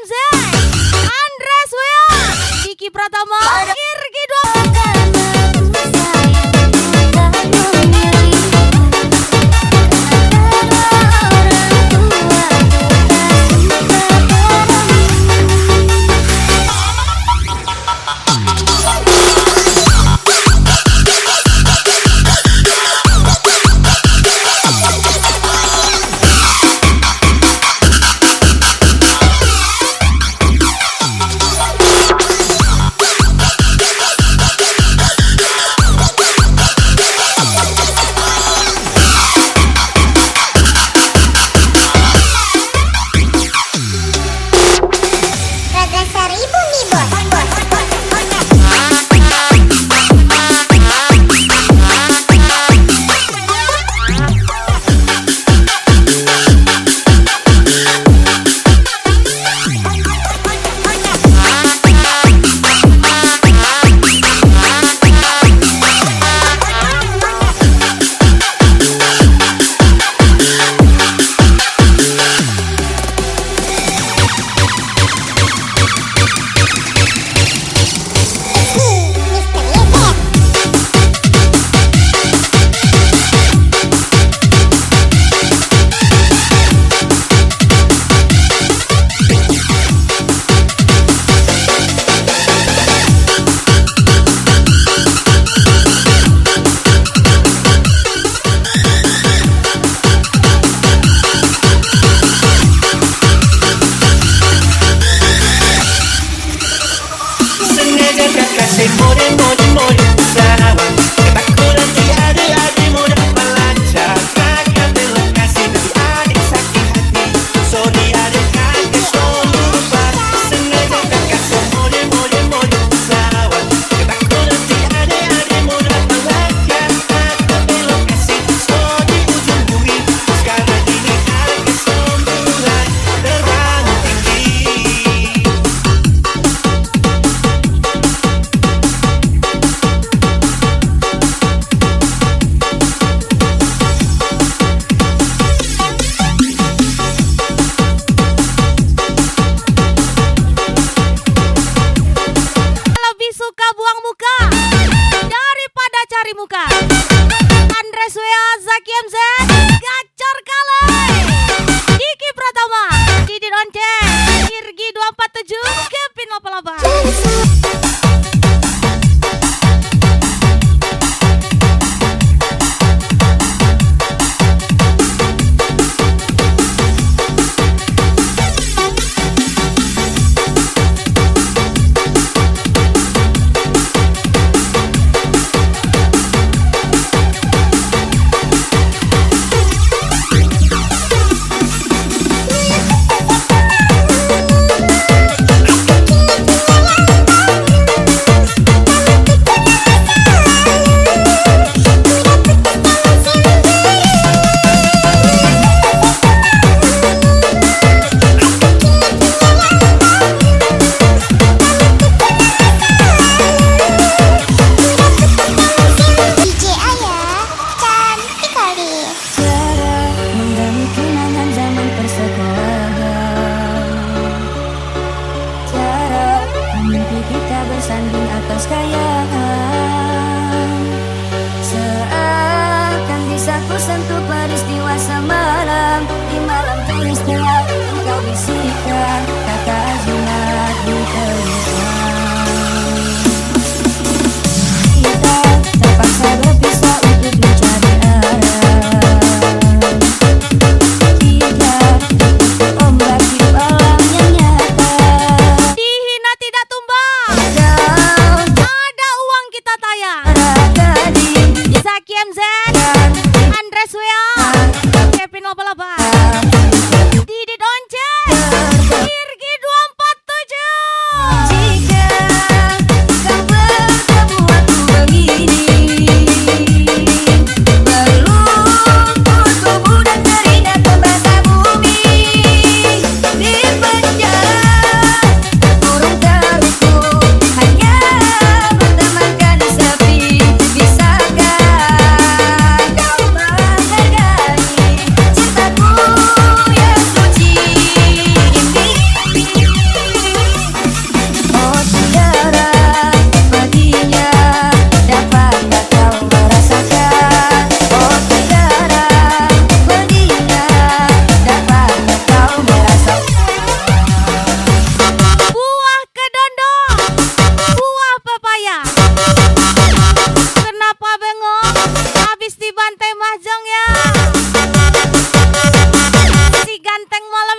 MZ, Andres Wea, Diki Pratama, Irgi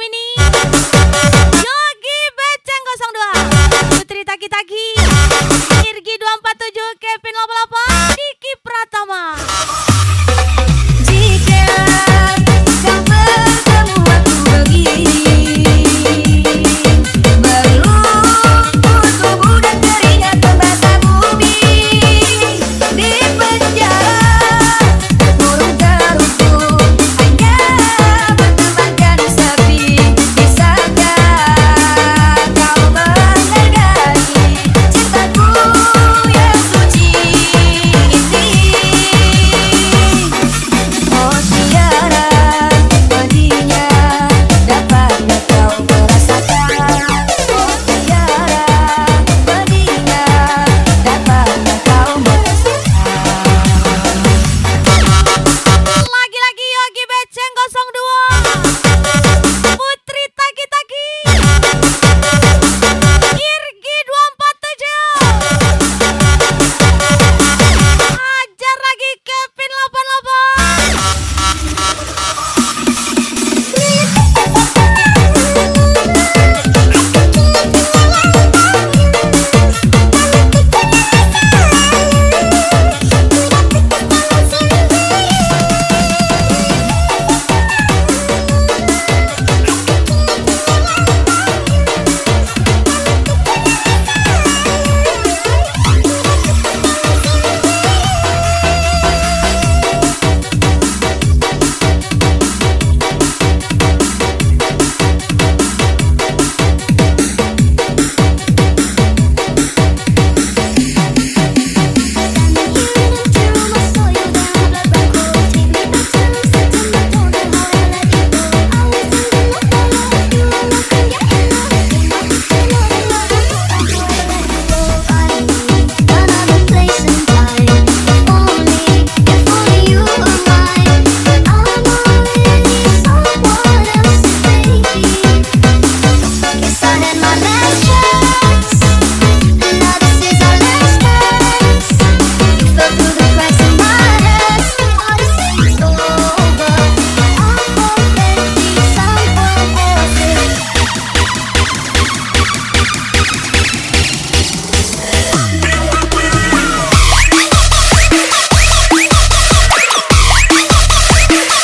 ini. Yogi Beceng 02, Putri Taki Taki, Irgi 247, Kevin 88, Diki Pratama. Jika kau bertemu aku begini, berlumur tubuh dan keringat membasah bumi. Di penjara murung terungkuk, hanya bertemankan sepi. Bisakah kau menghargai cintaku yang suci ini? Oh tiara pedihnya dapatnya kau merasakan. Oh tiara pedihnya dapatnya kau merasakan. Lagi-lagi Yogi Beceng 02, Putri Taki Taki, Irgi 247, hajar lagi Kevin 88.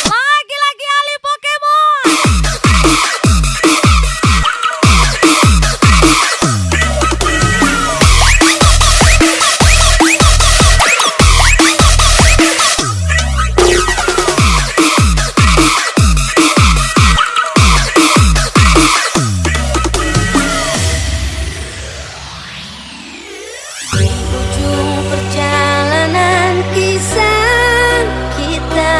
Lagi-lagi Ali Pokemon. Ujung perjalanan kisah kita,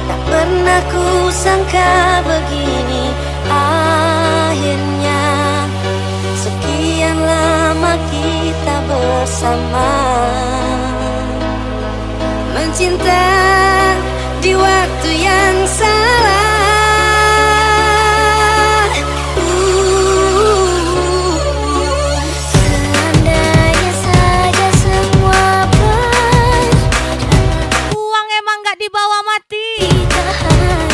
tak pernah ku sangka begini akhirnya. Sekian lama kita bersama, mencinta di waktu yang salah. Seandainya saja semua Uang emang gak dibawa mati, berjalan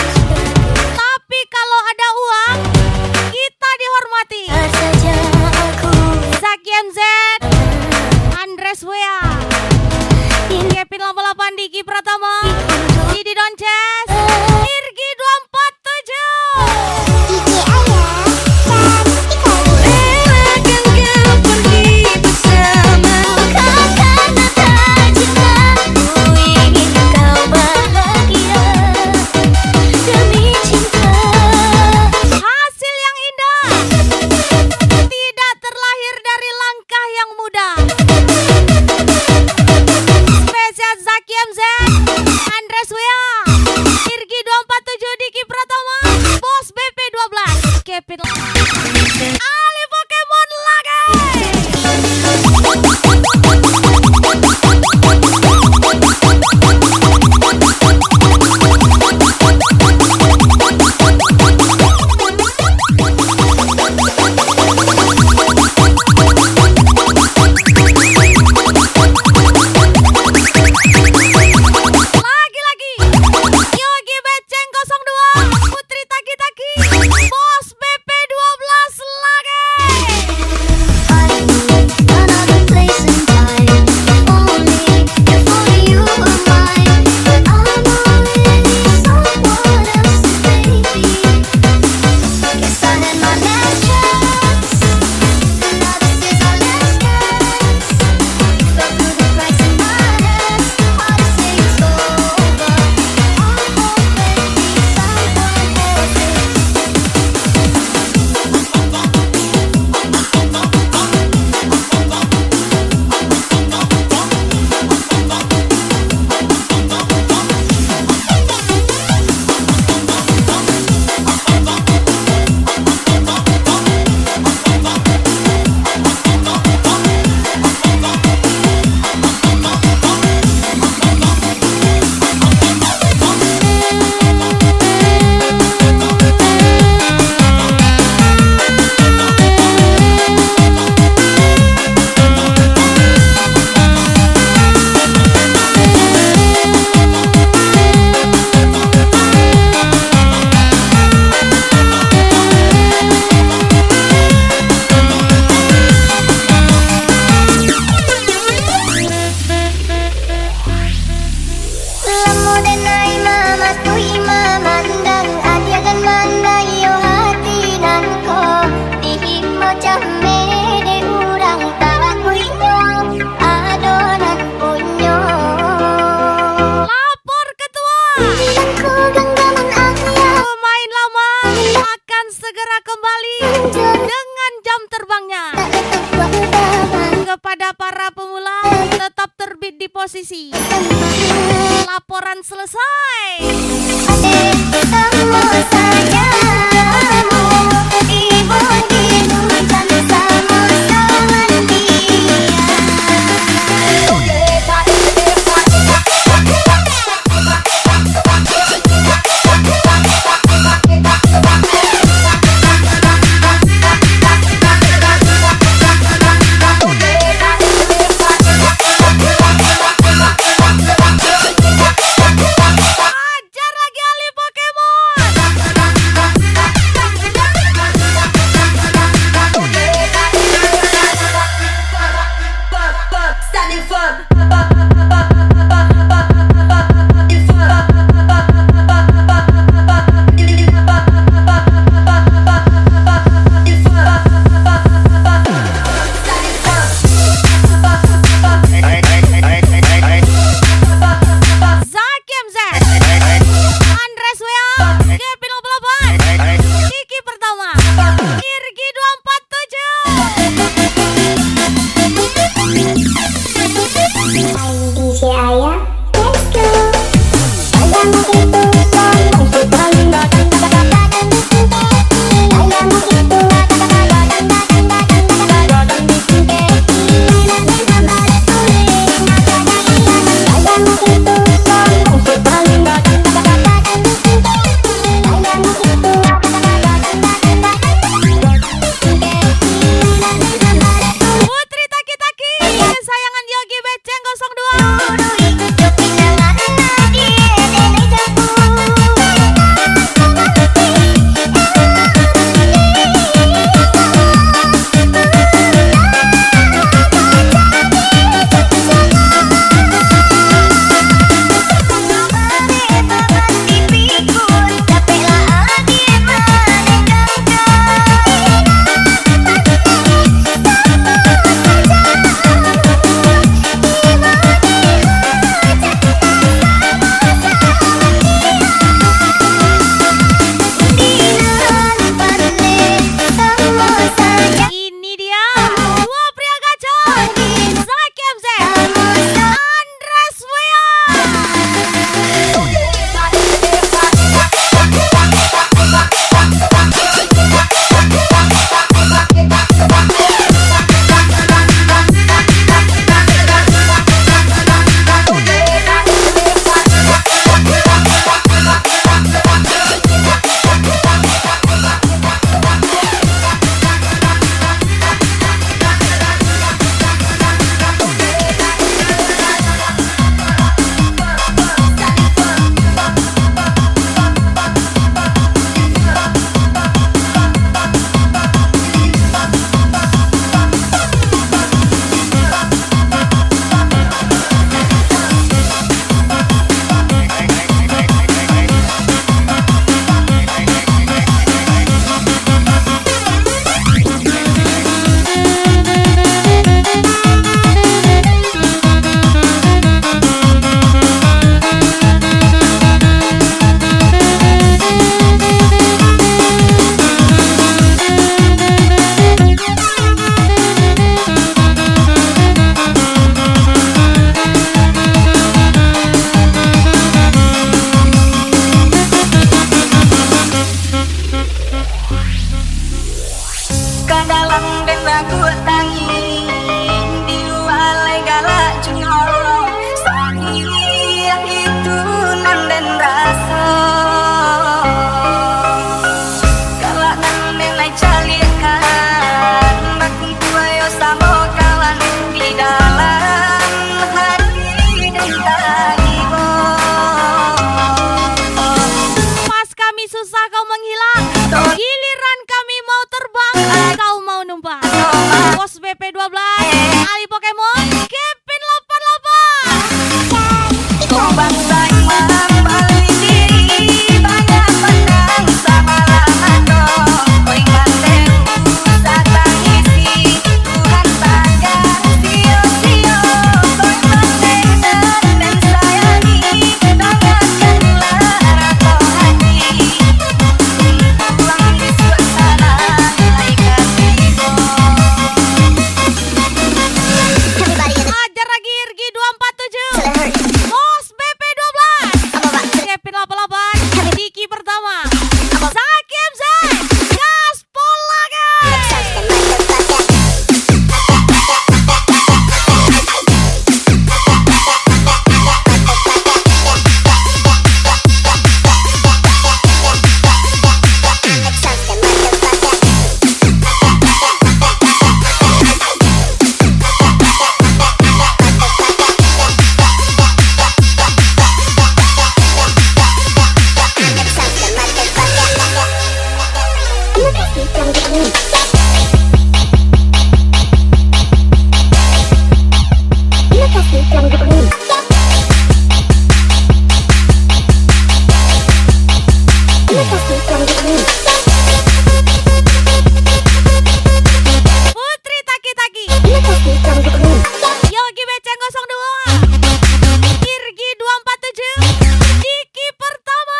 tapi kalau ada uang kita dihormati. saja aku Zaki MZ, Andres Wea, Kevin 88, Diki Pratama, Didi Donces, Irgi 247. relakan kau pergi bersamaku, karena tak cinta. Ku ingin kau bahagia demi cinta. Hasil yang indah tidak terlahir dari langkah yang mudah. Spesial Zaki MZ, Andres Wea, Irgi 247, Diki Pratama, Bos BP 12, Kevin Ali Pokemon lagi. Lagi-lagi Yogi Beceng 02, Putri Taki Taki, sekali dengan jam terbangnya. Kepada para pemula, tetap terbit di posisi. Laporan selesai. Ajar lagi ahli Pokemon. Zakiem Z, Andres Wea, Kevin 08, Kiki pertama, Irgi 47. Putri Taki-Taki, kesayangan Yogi Beceng 02. Ini dia dua pria gacor, Zakiem Z, Andres Wea. Kadalang den lagu tangi di luar galak jengol sakit itu nan den rasa galak nan den lai calikan bakun kuayo sama kawan di dalam hati den taibo. Pas kami susah kau menghilang, giliran kami mau terbang, kau mau numpang. Bos BP 12 Putri Taki-Taki, Yogi Beceng 02, Irgi 247, Diki Pertama.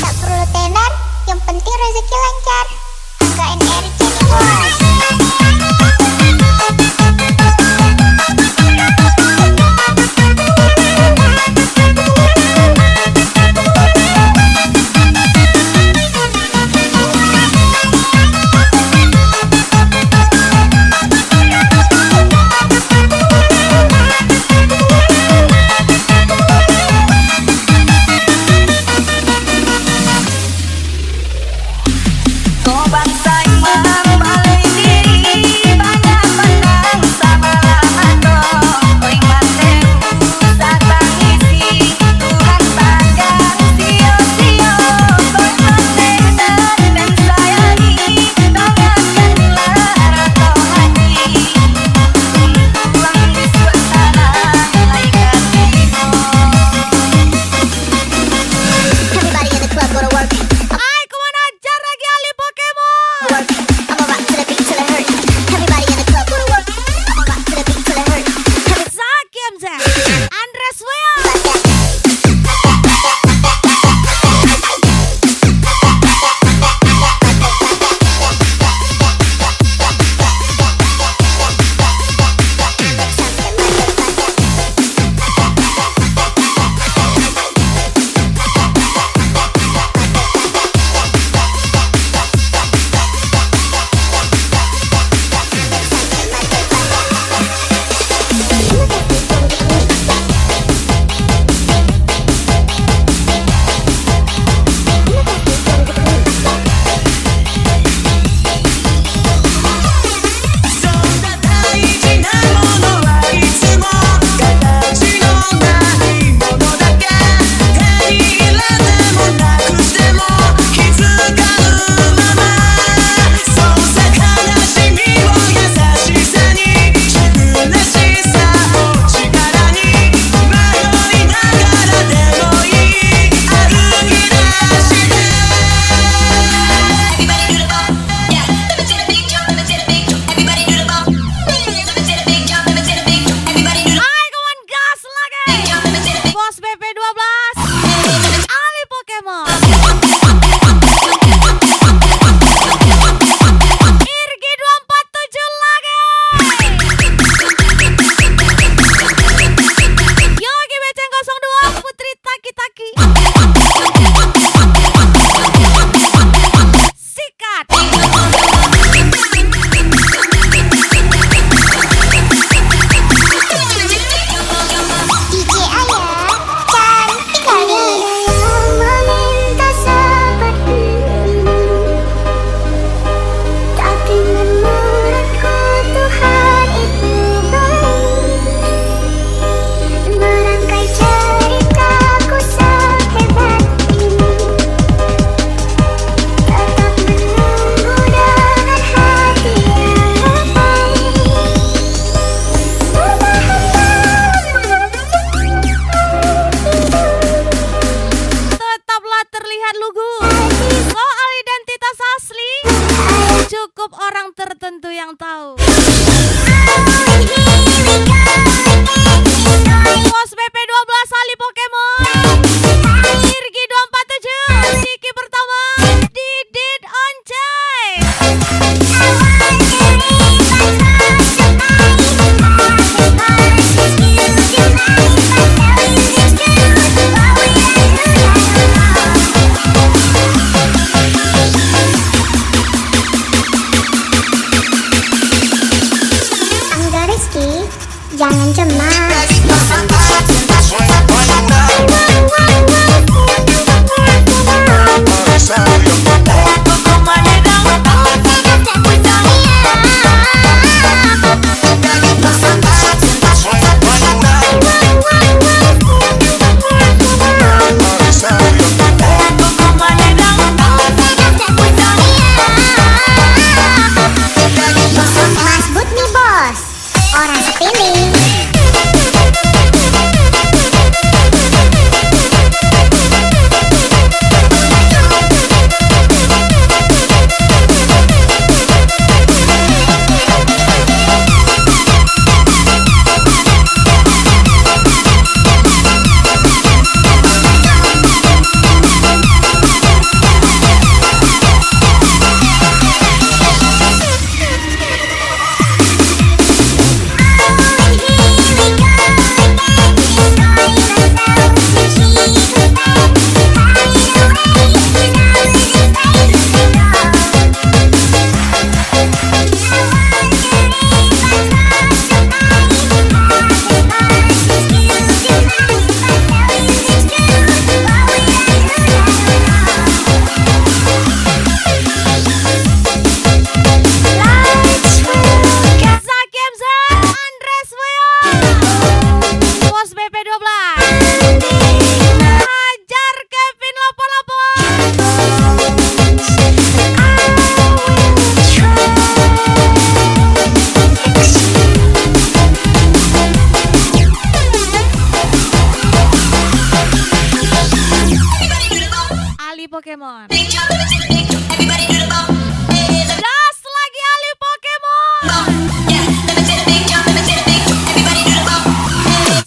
Tak perlu tenar, yang penting rezeki lancar. KNRI Cirebon. Kau bangsa imam balai diri bangga pandang sama lamato oi mateu satang isi Tuhan panjang sio-sio koi matenan dan sayangi dongakanlah rato hati tuang di suasana lai kasino. Everybody in the club go to work. Ay, kurang ajar lagi ahli Pokemon. Work. I'ma rock to the beat till it hurt. Everybody in the club go to work. I'ma rock to the beat till it hurt. Zaki Hamzah, Andres Will. Ay, kawan gas lagi. Bos BP12, ahli Pokemon. Irgi 247 lagi. Yogi Beceng 02, Putri Taki-Taki. Sikat. DJ Ayah, cantik kali. Yang meminta seperti ini, tapi menurutku Tuhan itu baik. Merangkai ceritaku sehebat ini, tetap menunggu dengan hati yang baik. Tetaplah terlihat lugu. Soal identitas asli cukup orang tertentu yang tahu. Bos BP12 ahli Pokemon, Irgi 247, Diki Pertama, Didit Oncay. Pokemon. Das lagi ahli Pokemon.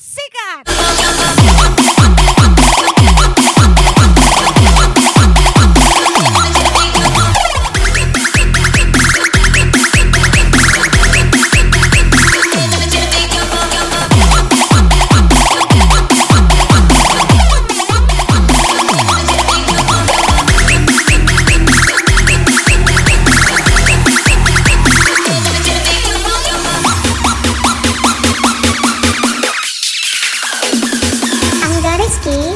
Sikat. Angga Rizky,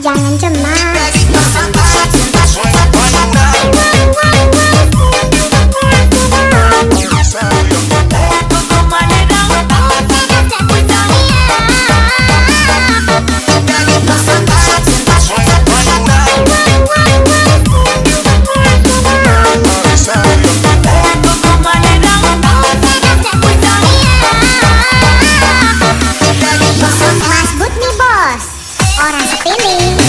jangan cemas. Mas Bud nih bos, orang kepilih.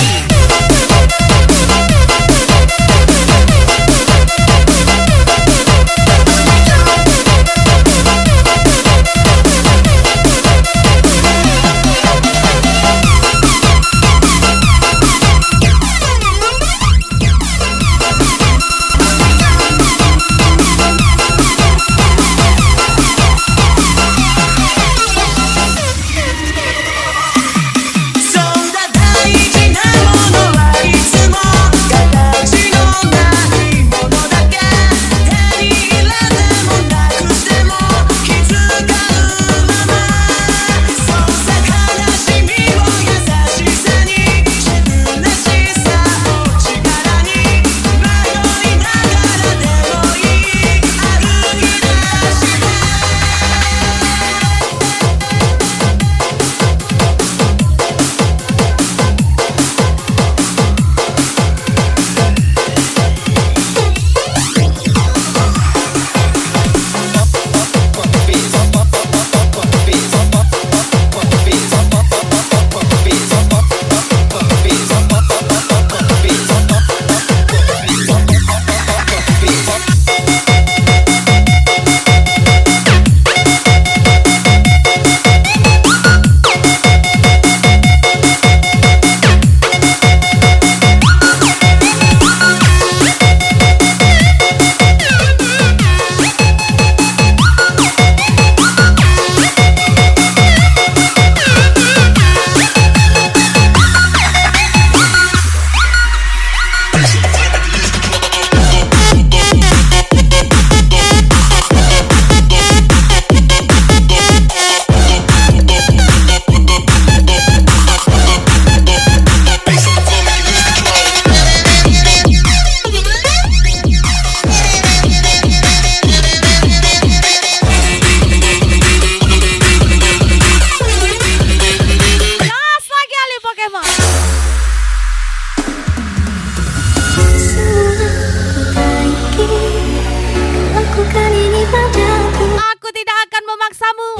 Aku tidak akan memaksamu.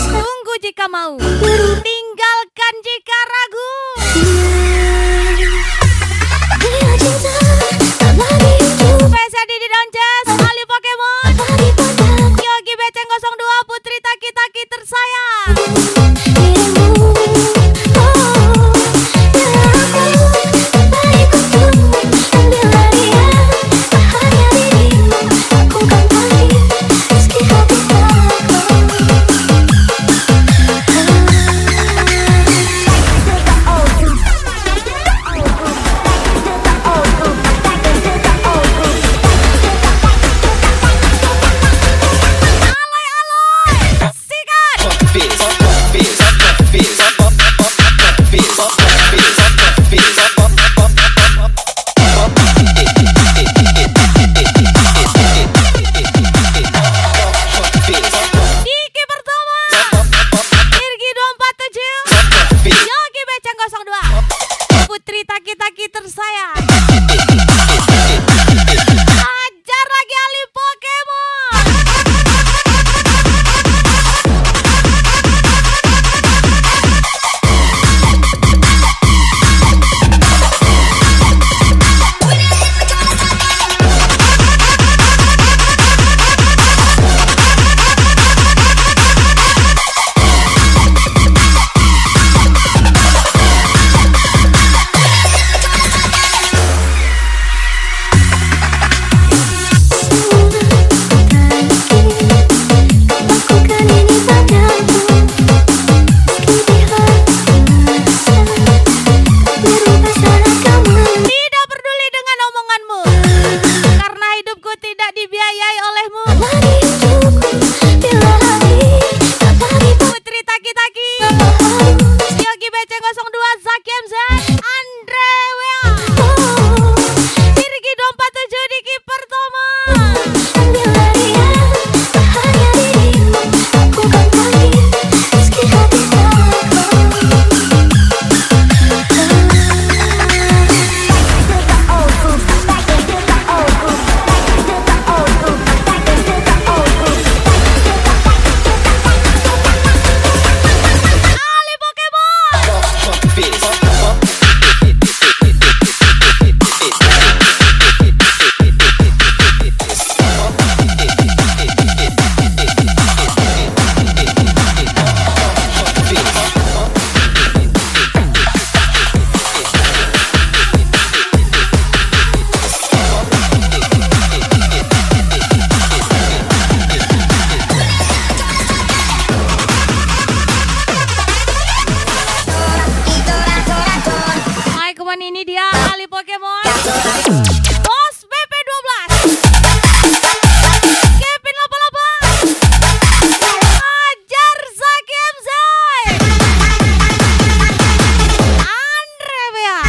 Tunggu jika mau, tinggalkan jika ragu. Spesial Didi Donces, ahli Pokemon. Yogi Beceng 02, Putri Taki-Taki tersayang. Putri Taki-Taki tersayang. Ajar lagi ahli Pokemon. Ali Pokemon, Bos BP 12, Kevin 88, Ajar Zaki MZ, Andre Bea,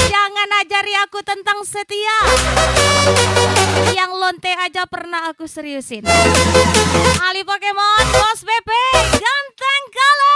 jangan ajari aku tentang setia. Yang lonte aja pernah aku seriusin. Ali Pokemon, Bos BP, ganteng kali.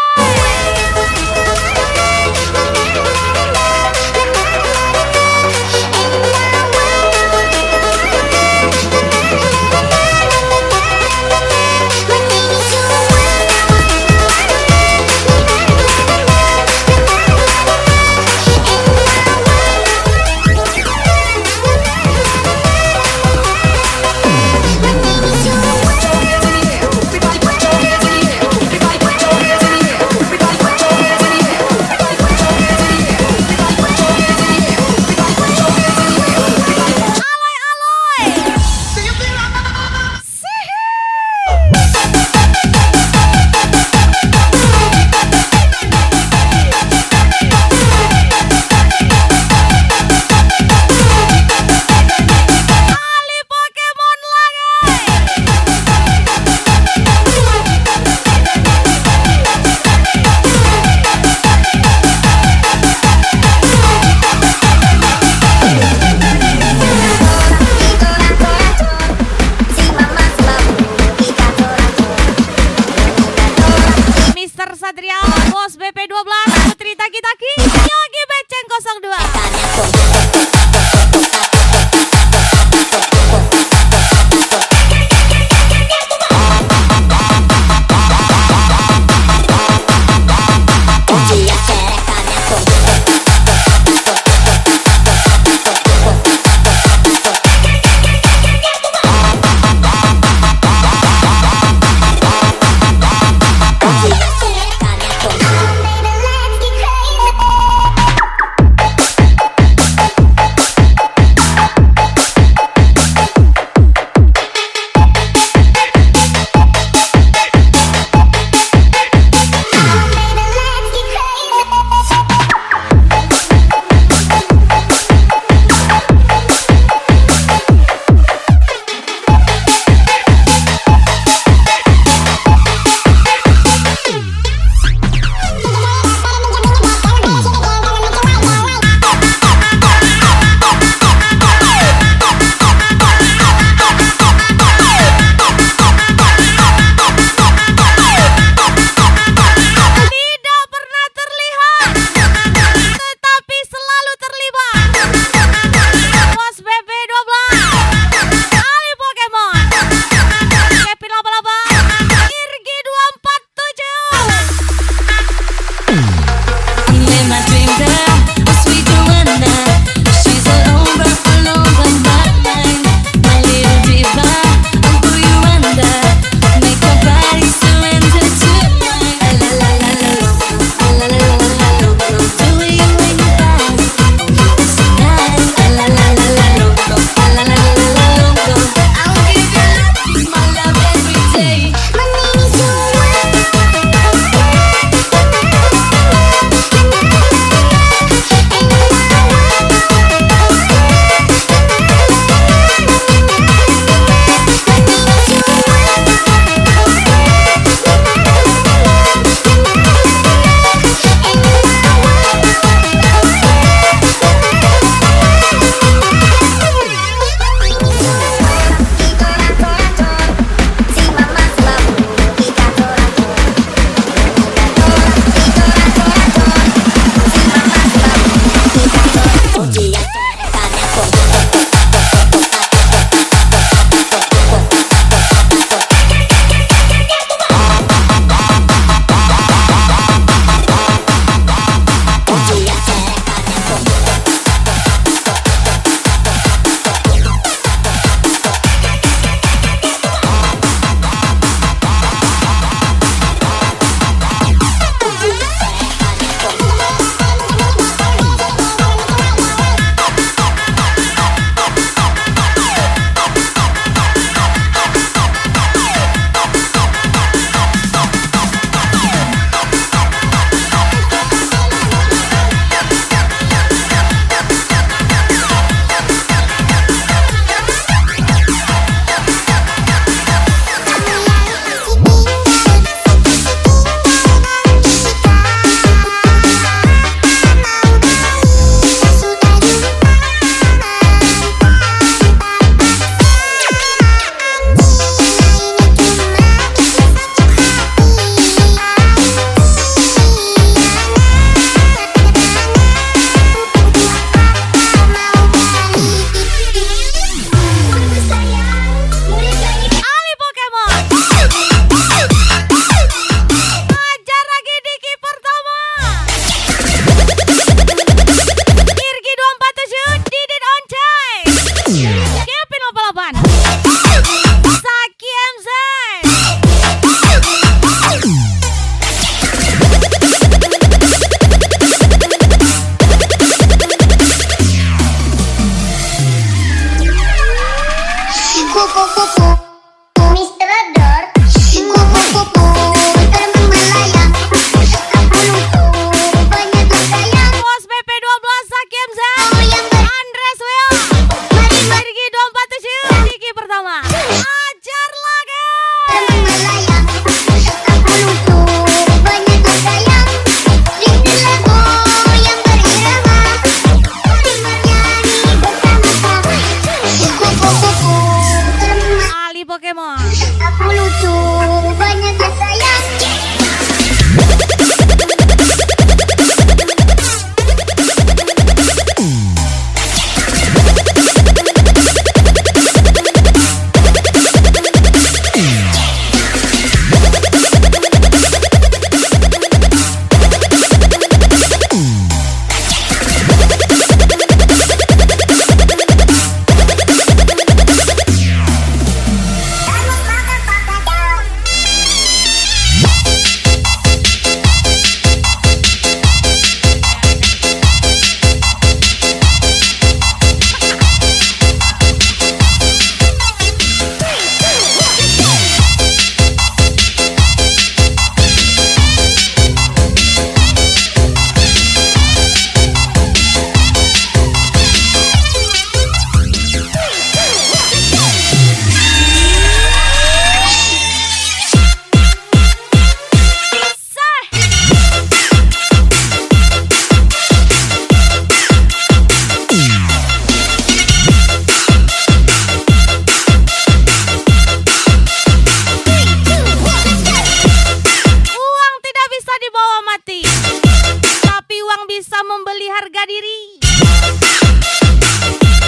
harga diri.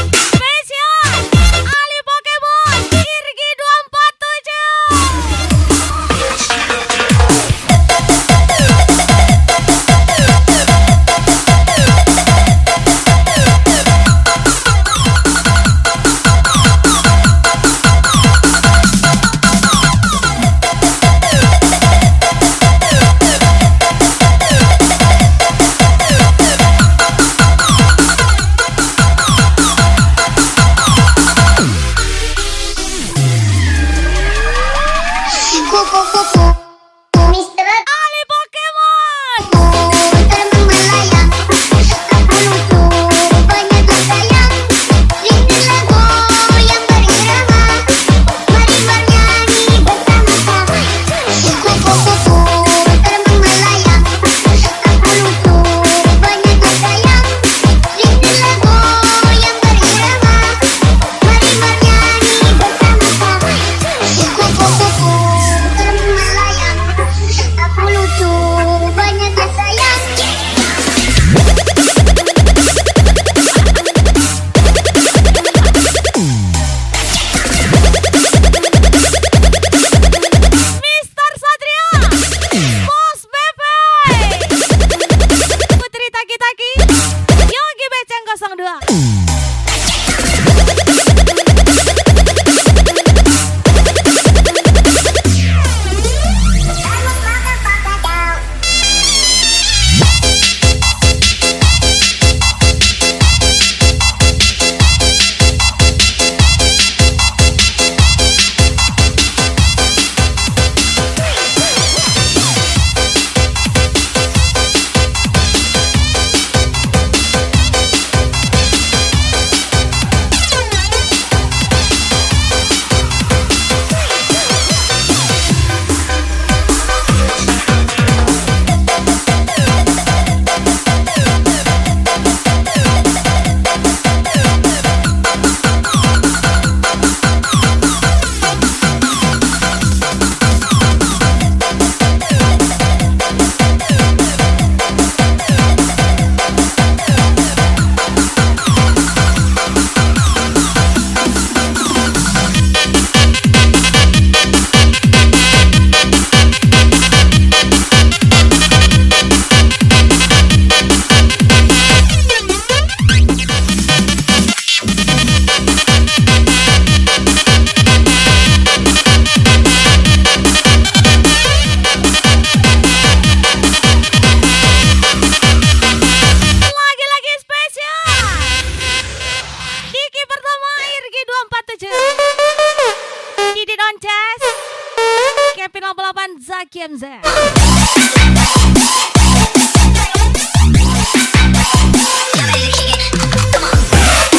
Spesial Ali Pokemon Irgi 247. Mister Ali Pokemon. terbang melayang, tak lucu banyak tersayang. Rindulah goyang berirama, mari bernyanyi bersama-sama. Kupu-kupu terbang melayang, tak lucu banyak tersayang. Rindulah goyang berirama, mari bernyanyi bersama-sama. Kupu-kupu terbang melayang, aku lucu banyak tersayang. Mister Satria, Bos Bebe, Putri Taki-Taki, Yogi Beceng 02. Lagi-lagi spesial Diki pertama Irgi 247, Didi Donces, Kevin 88, Zaki MZ. DJ Ayah, cantik kali.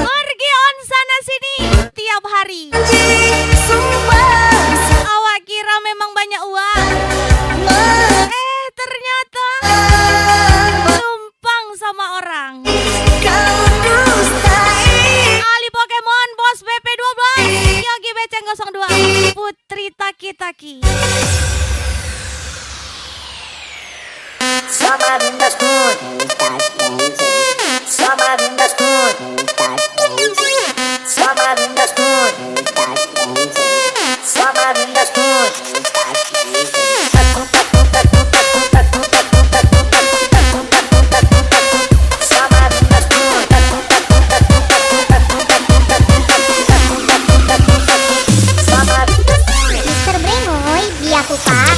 Pergi on sana sini tiap hari. Awak kira memang banyak uang, ternyata numpang sama orang. Ali Pokemon, Bos BP 12, Yogi Beceng 02, Putri Taki-Taki. Summer in the school, summer in the school, summer in the school, summer in the school. Upa